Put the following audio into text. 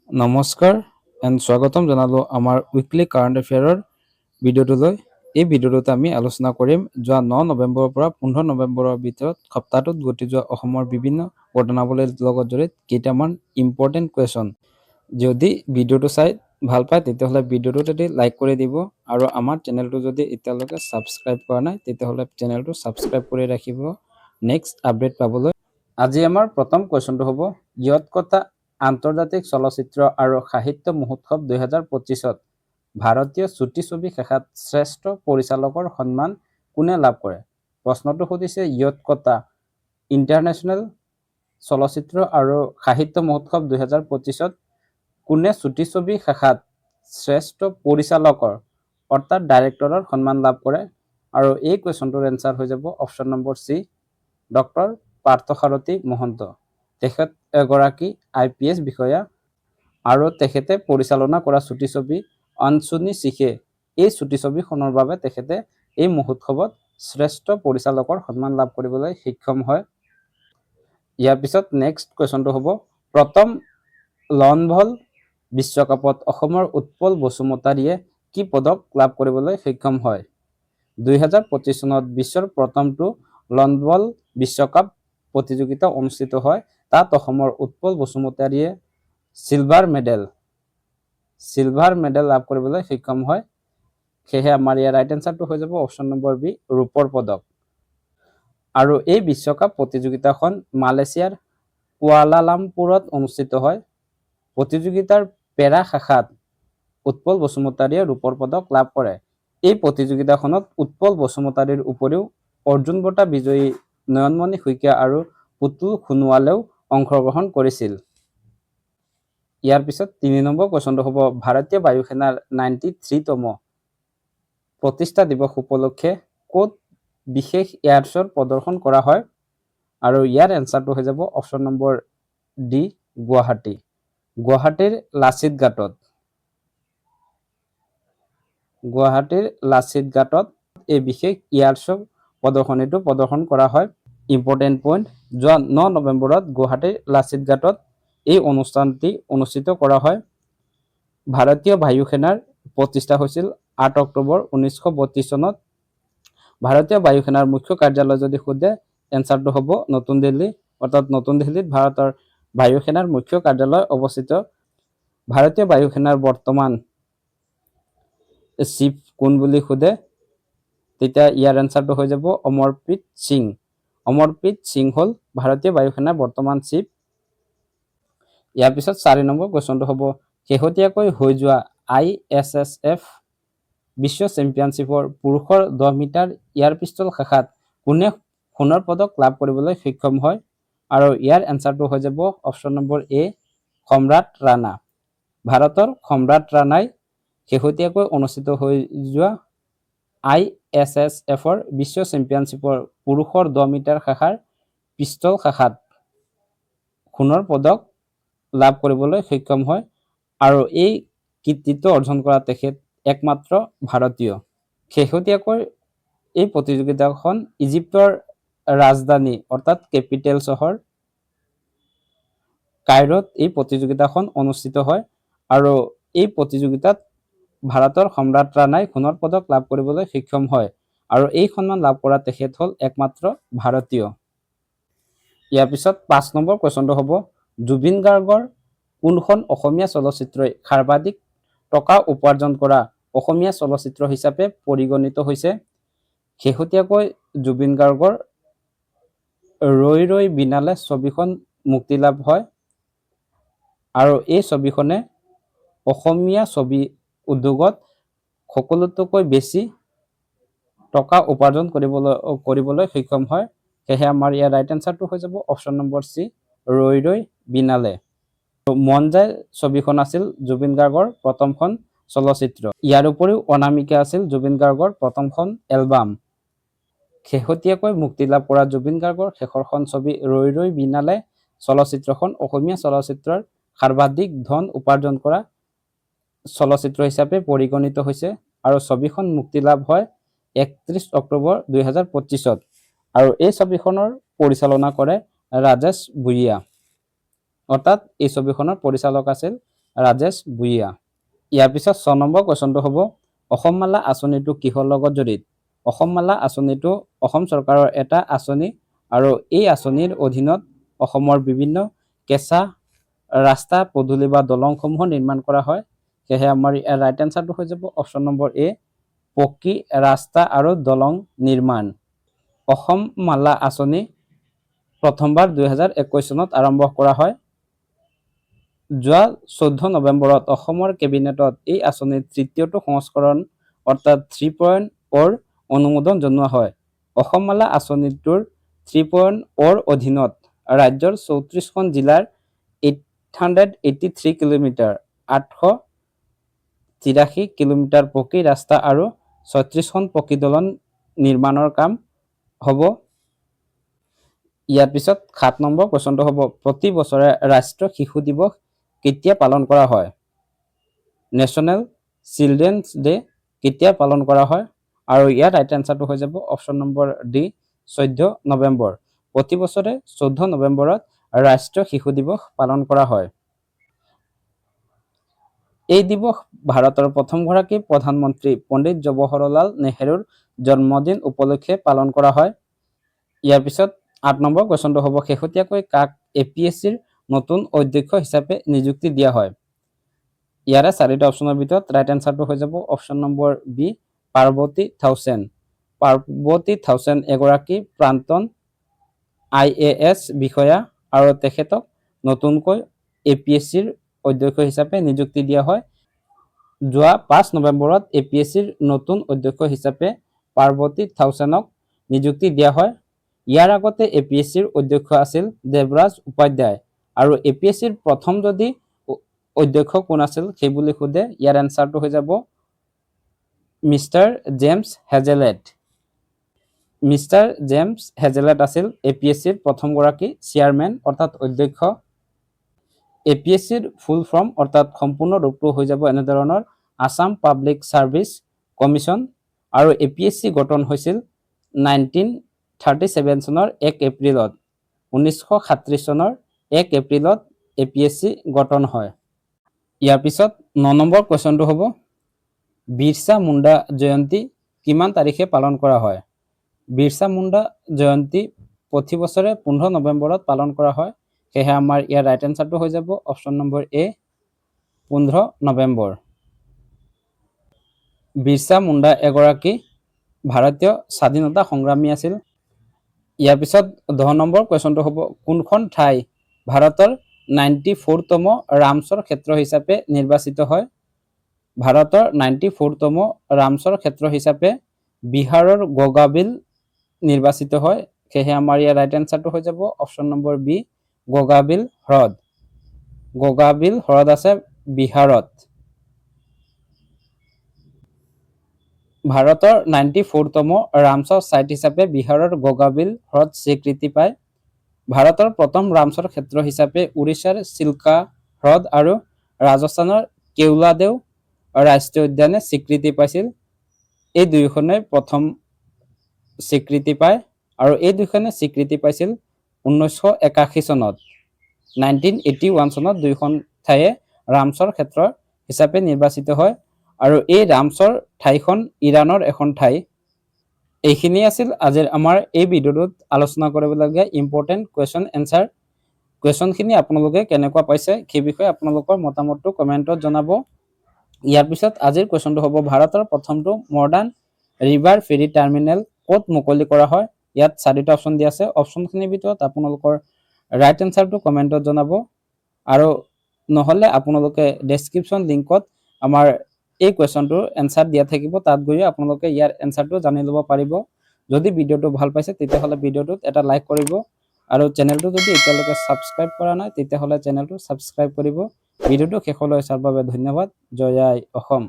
নমস্কাৰ এণ্ড স্বাগতম জনালো আমাৰ উইকলি কাৰেণ্ট এফেয়াৰৰ ভিডিঅ'টোলৈ। এই ভিডিঅ'টোত আমি আলোচনা কৰিম যোৱা 9 নৱেম্বৰৰ পৰা 15 নৱেম্বৰৰ ভিতৰত সপ্তাহটোত ঘটি যোৱা অসমৰ বিভিন্ন ঘটনাৱলীৰ লগত জড়িত কেইটামান ইম্পৰ্টেণ্ট কুৱেশ্যন। যদি ভিডিঅ'টো চাই ভাল পায় তেতিয়াহ'লে ভিডিঅ'টো যদি লাইক কৰি দিব আৰু আমাৰ চেনেলটো যদি এতিয়ালৈকে ছাবস্ক্ৰাইব কৰা নাই তেতিয়াহ'লে চেনেলটো ছাবস্ক্ৰাইব কৰি ৰাখিব নেক্সট আপডেট পাবলৈ। আজি আমাৰ প্ৰথম কুৱেশ্যনটো হ'ব ইয়ৎকতা আন্তৰ্জাতিক চলচ্চিত্ৰ আৰু সাহিত্য মহোৎসৱ 2025ত ভাৰতীয় চুটি ছবি শাখাত শ্ৰেষ্ঠ পৰিচালকৰ সন্মান কোনে লাভ কৰে? প্ৰশ্নটো সুধিছে ইয়ৎকতা ইণ্টাৰনেশ্যনেল চলচ্চিত্ৰ আৰু সাহিত্য মহোৎসৱ 2025ত কোনে চুটি ছবি শাখাত শ্ৰেষ্ঠ পৰিচালকৰ অৰ্থাৎ ডাইৰেক্টৰৰ সন্মান লাভ কৰে? আৰু এই কুৱেশ্যনটোৰ এনচাৰ হৈ যাব option number C, doctor Parthasarathi Mahanta. তেখেত এগৰাকী IPS বিষয়া আৰু তেখেতে পৰিচালনা কৰা চুটি ছবি অনচুনী চিখে এই চুটি ছবিখনৰ বাবে তেখেতে এই মহোৎসৱত শ্ৰেষ্ঠ পৰিচালকৰ সন্মান লাভ কৰিবলৈ সক্ষম হয়। ইয়াৰ পিছত নেক্সট কুৱেশ্যনটো হ'ব প্ৰথম লন ভল বিশ্বকাপত অসমৰ উৎপল বসুমতাৰীয়ে কি পদক লাভ কৰিবলৈ সক্ষম হয়? 2025 চনত বিশ্বৰ প্ৰথমটো লন ভল বিশ্বকাপ প্ৰতিযোগিতা অনুষ্ঠিত হয়। তাত অসমৰ উৎপল বসুমতাৰীয়ে চিলভাৰ মেডেল লাভ কৰিবলৈ সক্ষম হয়। সেয়েহে আমাৰ ইয়াৰ ৰাইট এনচাৰটো হৈ যাব অপশ্যন নম্বৰ বি, ৰূপৰ পদক। আৰু এই বিশ্বকাপ প্ৰতিযোগিতাখন মালয়েছিয়াৰ কুৱালালামপুৰত অনুষ্ঠিত হয়। প্ৰতিযোগিতাৰ পেৰা শাখাত উৎপল বসুমতাৰীয়ে ৰূপৰ পদক লাভ কৰে। এই প্ৰতিযোগিতাখনত উৎপল বসুমতাৰীৰ উপৰিও অৰ্জুন বঁটা বিজয়ী নয়নমণি শইকীয়া আৰু পুতুল সোণোৱালেও অংশগ্ৰহণ কৰিছিল। ইয়াৰ পিছত 3 নম্বৰ কুৱেশ্যনটো হ'ব ভাৰতীয় বায়ু সেনাৰ 93তম প্ৰতিষ্ঠা দিৱস উপলক্ষে ক'ত বিশেষ এয়াৰ শ্ব' প্ৰদৰ্শন কৰা হয়? আৰু ইয়াৰ এনচাৰটো হৈ যাব অপশ্যন নম্বৰ ডি, গুৱাহাটী। গুৱাহাটীৰ লাচিত ঘাটত এই বিশেষ এয়াৰ শ্ব' প্ৰদৰ্শনীটো প্ৰদৰ্শন কৰা হয়। ইম্পৰ্টেণ্ট পইণ্ট, যোৱা 9 নৱেম্বৰত গুৱাহাটীৰ লাচিত ঘাটত এই অনুষ্ঠানটি অনুষ্ঠিত কৰা হয়। ভাৰতীয় বায়ু সেনাৰ প্ৰতিষ্ঠা হৈছিল 8 অক্টোবৰ 1932 চনত। ভাৰতীয় বায়ু সেনাৰ মুখ্য কাৰ্যালয় যদি সোধে এনচাৰটো হ'ব নতুন দিল্লী, অৰ্থাৎ নতুন দিল্লীত ভাৰতৰ বায়ু সেনাৰ মুখ্য কাৰ্যালয় অৱস্থিত। ভাৰতীয় বায়ু সেনাৰ বৰ্তমান চিফ কোন বুলি সোধে তেতিয়া ইয়াৰ এনচাৰটো হৈ যাব অমৰপ্ৰীত সিং। অমৰপ্ৰীত সিং হ'ল ভাৰতীয় বায়ু সেনাৰ বৰ্তমান চিফ। ইয়াৰ পিছত 4 নম্বৰ কুৱেশ্যনটো হ'ব শেহতীয়াকৈ হৈ যোৱা ISSF বিশ্ব চেম্পিয়নশ্বিপৰ পুৰুষৰ 10 মিটাৰ এয়াৰ পিষ্টল শাখাত কোনে সোণৰ পদক লাভ কৰিবলৈ সক্ষম হয়? আৰু ইয়াৰ এনচাৰটো হৈ যাব অপশ্যন নম্বৰ এ, সম্ৰাট ৰাণা। ভাৰতৰ সম্ৰাট ৰাণাই শেহতীয়াকৈ অনুষ্ঠিত হৈ যোৱা ISSFৰ বিশ্ব চেম্পিয়নশ্বিপৰ পুৰুষৰ 10 মিটাৰ শাখাৰ পিষ্টল শাখাত সোণৰ পদক লাভ কৰিবলৈ সক্ষম হয়। আৰু এই কৃতিত্ব অৰ্জন কৰা তেখেত একমাত্ৰ ভাৰতীয়। শেহতীয়াকৈ এই প্ৰতিযোগিতাখন ইজিপ্তৰ ৰাজধানী অৰ্থাৎ কেপিটেল চহৰ কাইৰোত এই প্ৰতিযোগিতাখন অনুষ্ঠিত হয়। আৰু এই প্ৰতিযোগিতাত ভাৰতৰ সম্ৰাট ৰাণাই সোণৰ পদক লাভ কৰিবলৈ সক্ষম হয়। আৰু এই সন্মান লাভ কৰা তেখেত হ'ল একমাত্ৰ ভাৰতীয়। ইয়াৰ পিছত 5 নম্বৰ কুৱেশ্যনটো হ'ব জুবিন গাৰ্গৰ কোনখন অসমীয়া চলচ্চিত্ৰই সৰ্বাধিক টকা উপাৰ্জন কৰা অসমীয়া চলচ্চিত্ৰ হিচাপে পৰিগণিত হৈছে? শেহতীয়াকৈ জুবিন গাৰ্গৰ ৰৈ ৰৈ বিনালে ছবিখন মুক্তি লাভ হয়। আৰু এই ছবিখনে অসমীয়া ছবি উদ্যোগত সকলোতকৈ বেছি টকা উপাৰ্জন কৰিবলৈ সক্ষম হয়। সেয়েহে আমাৰ ইয়াৰ ৰাইট এনচাৰটো হৈ যাব অপশ্যন নম্বৰ চি, ৰৈ ৰৈ বিনালে। মন যায় ছবিখন আছিল জুবিন গাৰ্গৰ প্ৰথমখন চলচ্চিত্ৰ। ইয়াৰ উপৰিও অনামিকা আছিল জুবিন গাৰ্গৰ প্ৰথমখন এলবাম। শেহতীয়াকৈ মুক্তি লাভ কৰা জুবিন গাৰ্গৰ শেষৰখন ছবি ৰৈ ৰৈ বিনালে চলচ্চিত্ৰখন অসমীয়া চলচ্চিত্ৰৰ সৰ্বাধিক ধন উপাৰ্জন কৰা চলচ্চিত্ৰ হিচাপে পৰিগণিত হৈছে। আৰু ছবিখন মুক্তি লাভ হয় 31 অক্টোবৰ 2025ত। আৰু এই ছবিখনৰ পৰিচালনা কৰে ৰাজেশ ভূঞা, অৰ্থাৎ এই ছবিখনৰ পৰিচালক আছিল ৰাজেশ ভূঞা। ইয়াৰ পিছত 6 নম্বৰ কুৱেশ্যনটো হ'ব অসম মালা আঁচনিটো কিহৰ লগত জড়িত? অসম মালা আঁচনিটো অসম চৰকাৰৰ এটা আঁচনি আৰু এই আঁচনিৰ অধীনত অসমৰ বিভিন্ন কেঁচা ৰাস্তা পদূলি বা দলংসমূহ নিৰ্মাণ কৰা হয়। সেয়েহে আমাৰ ইয়াৰ ৰাইট এনচাৰটো হৈ যাব অপশ্যন নম্বৰ এ, পকী ৰাস্তা আৰু দলং নিৰ্মাণ। অসম মালা আঁচনি প্ৰথমবাৰ 2021 চনত আৰম্ভ কৰা হয়। যোৱা 14 নৱেম্বৰত অসমৰ কেবিনেটত এই আঁচনিৰ তৃতীয়টো সংস্কৰণ অৰ্থাৎ 3.0 অনুমোদন জনোৱা হয়। অসম মালা আঁচনিটোৰ 3.0 অধীনত ৰাজ্যৰ 34খন জিলাৰ 883 কিলোমিটাৰ 883 কিলোমিটাৰ পকী ৰাস্তা আৰু 36খন পকী দলং নিৰ্মাণৰ কাম হ'ব। ইয়াৰ পিছত 7 নম্বৰ কুৱেশ্যনটো হ'ব প্ৰতি বছৰে ৰাষ্ট্ৰীয় শিশু দিৱস কেতিয়া পালন কৰা হয়? নেশ্যনেল চিলড্ৰেনছ ডে কেতিয়া পালন কৰা হয়? আৰু ইয়াৰ ৰাইট এনচাৰটো হৈ যাব অপশ্যন নম্বৰ ডি, 14 নৱেম্বৰ। প্ৰতি বছৰে 14 নৱেম্বৰত ৰাষ্ট্ৰীয় শিশু দিৱস পালন কৰা হয়। এই দিৱস ভাৰতৰ প্ৰথমগৰাকী প্ৰধানমন্ত্ৰী পণ্ডিত জৱাহৰলাল নেহৰুৰ জন্মদিন উপলক্ষে পালন কৰা হয়। ইয়াৰ পিছত 8 নম্বৰ কুৱেশ্যনটো হ'ব শেহতীয়াকৈ কাক APSCৰ নতুন অধ্যক্ষ হিচাপে নিযুক্তি দিয়া হয়? ইয়াৰে 4টা অপশ্যনৰ ভিতৰত ৰাইট এনচাৰটো হৈ যাব option number B, Parbati Thaosen. Parbati Thaosen এগৰাকী প্ৰাক্তন IAS বিষয়া আৰু তেখেতক নতুনকৈ APSCৰ অধ্যক্ষ হিচাপে নিযুক্তি দিয়া হয়। যোৱা 5 নৱেম্বৰত APSCৰ নতুন অধ্যক্ষ হিচাপে পাৰ্বতী থাউচেনক নিযুক্তি দিয়া হয়। ইয়াৰ আগতে APSCৰ অধ্যক্ষ আছিল দেৱৰাজ উপাধ্যায় আৰু APSCৰ প্ৰথম যদি অধ্যক্ষ কোন আছিল সেই বুলি সোধে ইয়াৰ এনচাৰটো হৈ যাব মিষ্টাৰ জেমছ হেজেলেট। মিষ্টাৰ জেমছ হেজেলেট আছিল APSCৰ প্ৰথমগৰাকী চেয়াৰমেন অৰ্থাৎ অধ্যক্ষ। APSCৰ ফুল ফৰ্ম অৰ্থাৎ সম্পূৰ্ণ ৰূপটো হৈ যাব এনেধৰণৰ আসাম পাব্লিক চাৰ্ভিচ কমিশ্যন আৰু APSC গঠন হৈছিল 1937 চনৰ 1 এপ্ৰিলত। 1937 চনৰ 1 এপ্ৰিলত APSC গঠন হয়। ইয়াৰ পিছত 9 নম্বৰ কুৱেশ্যনটো হ'ব বিৰছা মুণ্ডা জয়ন্তী কিমান তাৰিখে পালন কৰা হয়? বিৰছা মুণ্ডা জয়ন্তী প্ৰতি বছৰে 15 নৱেম্বৰত পালন কৰা হয়। সেয়েহে আমাৰ ইয়াৰ ৰাইট এনচাৰটো হৈ যাব অপশ্যন নম্বৰ এ, 15 নৱেম্বৰ। বিৰছা মুণ্ডা এগৰাকী ভাৰতীয় স্বাধীনতা সংগ্ৰামী আছিল। ইয়াৰ পিছত 10 নম্বৰ কুৱেশ্যনটো হ'ব কোনখন ঠাই ভাৰতৰ 94তম ৰামচৰ ক্ষেত্ৰ হিচাপে নিৰ্বাচিত হয়? ভাৰতৰ 94তম ৰামচৰ ক্ষেত্ৰ হিচাপে বিহাৰৰ গোগাবিল নিৰ্বাচিত হয়। সেয়েহে আমাৰ ইয়াৰ ৰাইট এনচাৰটো হৈ যাব অপশ্যন নম্বৰ বি, গোগাবিল হ্ৰদ। গোগাবিল হ্ৰদ আছে বিহাৰত। ভাৰতৰ 94তম ৰামচৰ ছাইট হিচাপে বিহাৰৰ গোগাবিল হ্ৰদ স্বীকৃতি পায়। ভাৰতৰ প্ৰথম ৰামচৰ ক্ষেত্ৰ হিচাপে উৰিষ্যাৰ চিল্কা হ্ৰদ আৰু ৰাজস্থানৰ কেওলাদেউ ৰাষ্ট্ৰীয় উদ্যানে স্বীকৃতি পাইছিল। এই দুয়োখনে প্ৰথম স্বীকৃতি পায় আৰু এই দুয়োখনে স্বীকৃতি পাইছিল 1981 চনত। 1981 চনত দুয়োখন ঠাইয়ে ৰামচৰ ক্ষেত্ৰ হিচাপে নিৰ্বাচিত হয় আৰু এই ৰামচৰ ঠাইখন ইৰাণৰ এখন ঠাই। এইখিনি আছিল আজিৰ আমাৰ এই ভিডিঅ'টোত আলোচনা কৰিবলগীয়া ইম্পৰ্টেণ্ট কুৱেশ্যন এনচাৰ। কুৱেশ্যনখিনি আপোনালোকে কেনেকুৱা পাইছে সেই বিষয়ে আপোনালোকৰ মতামতটো কমেণ্টত জনাব। ইয়াৰ পিছত আজিৰ কুৱেশ্যনটো হ'ব ভাৰতৰ প্ৰথমটো মডাৰ্ণ ৰিভাৰ ফেৰী টাৰ্মিনেল ক'ত মুকলি কৰা হয়? ইয়াত 4টা অপশ্যন দিয়া আছে। অপশ্যনখিনিৰ ভিতৰত আপোনালোকৰ ৰাইট এনচাৰটো কমেণ্টত জনাব আৰু নহ'লে আপোনালোকে ডেছক্ৰিপশ্যন লিংকত আমাৰ এই কুৱেশ্যনটোৰ এনচাৰ দিয়া থাকিব, তাত গৈ আপোনালোকে ইয়াৰ এনচাৰটো জানি ল'ব পাৰিব। যদি ভিডিঅ'টো ভাল পাইছে তেতিয়াহ'লে ভিডিঅ'টোত এটা লাইক কৰিব আৰু চেনেলটো যদি এতিয়ালৈকে ছাবস্ক্ৰাইব কৰা নাই তেতিয়াহ'লে চেনেলটো ছাবস্ক্ৰাইব কৰিব। ভিডিঅ'টো শেষলৈ চোৱাৰ বাবে ধন্যবাদ। জয় আই অসম।